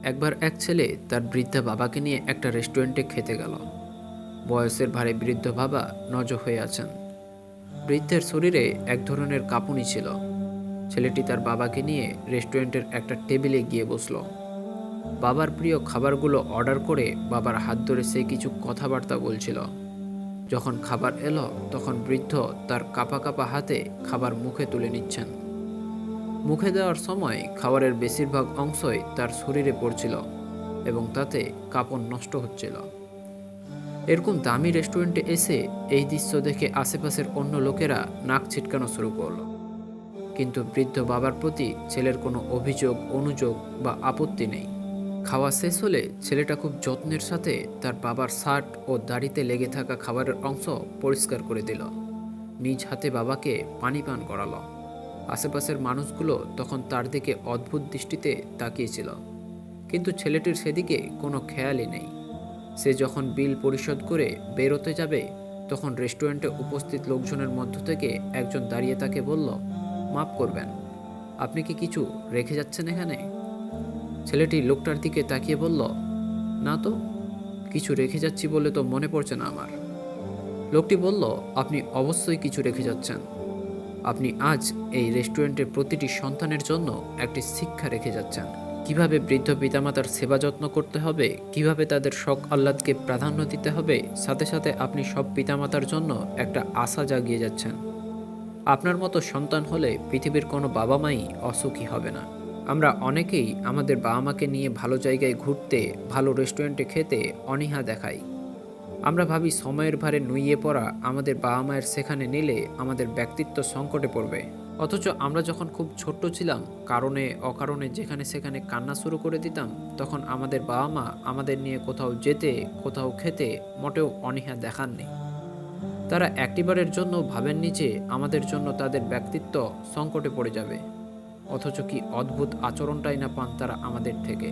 একবার এক ছেলে তার বৃদ্ধা বাবাকে নিয়ে একটা রেস্টুরেন্টে খেতে গেল। বয়সের ভারে বৃদ্ধ বাবা নজর হয়ে আছেন। বৃদ্ধের শরীরে এক ধরনের কাঁপুনি ছিল। ছেলেটি তার বাবাকে নিয়ে রেস্টুরেন্টের একটা টেবিলে গিয়ে বসল। বাবার প্রিয় খাবারগুলো অর্ডার করে বাবার হাত ধরে সে কিছু কথাবার্তা বলছিল। যখন খাবার এলো তখন বৃদ্ধ তার কাঁপা কাঁপা হাতে খাবার মুখে তুলে নিচ্ছেন। মুখে দেওয়ার সময় খাবারের বেশিরভাগ অংশই তার শরীরে পড়ছিল এবং তাতে কাঁপন নষ্ট হচ্ছিল। এরকম দামি রেস্টুরেন্টে এসে এই দৃশ্য দেখে আশেপাশের অন্য লোকেরা নাক ছিটকানো শুরু করলো। কিন্তু বৃদ্ধ বাবার প্রতি ছেলের কোনো অভিযোগ অনুযোগ বা আপত্তি নেই। খাওয়া শেষ হলে ছেলেটা খুব যত্নের সাথে তার বাবার শার্ট ও দাড়িতে লেগে থাকা খাবারের অংশ পরিষ্কার করে দিল। নিজ হাতে বাবাকে পানি পান করালো। আশেপাশের মানুষগুলো তখন তার দিকে অদ্ভুত দৃষ্টিতে তাকিয়েছিল, কিন্তু ছেলেটির সেদিকে কোনো খেয়ালই নেই। সে যখন বিল পরিশোধ করে বেরোতে যাবে তখন রেস্টুরেন্টে উপস্থিত লোকজনের মধ্য থেকে একজন দাঁড়িয়ে তাকে বলল, মাফ করবেন, আপনি কি কিছু রেখে যাচ্ছেন এখানে? ছেলেটি লোকটার দিকে তাকিয়ে বলল, না তো, কিছু রেখে যাচ্ছি বলে তো মনে পড়ছে না আমার। লোকটি বলল, আপনি অবশ্যই কিছু রেখে যাচ্ছেন। আপনি আজ এই রেস্টুরেন্টের প্রতিটি সন্তানের জন্য একটি শিক্ষা রেখে যাচ্ছেন। কিভাবে বৃদ্ধ পিতামাতার সেবা যত্ন করতে হবে, কিভাবে তাদের শখ আহ্লাদকে প্রাধান্য দিতে হবে, সাথে সাথে আপনি সব পিতামাতার জন্য একটা আশা জাগিয়ে যাচ্ছেন। আপনার মতো সন্তান হলে পৃথিবীর কোনো বাবা মাই অসুখী হবে না। আমরা অনেকেই আমাদের বাবা মাকে নিয়ে ভালো জায়গায় ঘুরতে, ভালো রেস্টুরেন্টে খেতে অনীহা দেখাই। আমরা ভাবি সময়ের ভারে নুইয়ে পড়া আমাদের বাবা মায়ের সেখানে নিলে আমাদের ব্যক্তিত্ব সংকটে পড়বে। অথচ আমরা যখন খুব ছোট্ট ছিলাম, কারণে অকারণে যেখানে সেখানে কান্না শুরু করে দিতাম, তখন আমাদের বাবা মা আমাদের নিয়ে কোথাও যেতে, কোথাও খেতে মোটেও অনীহা দেখাননি। তারা একটিবারের জন্য ভাবেননি যে আমাদের জন্য তাদের ব্যক্তিত্ব সংকটে পড়ে যাবে। অথচ কি অদ্ভুত আচরণটাই না পান তারা আমাদের থেকে।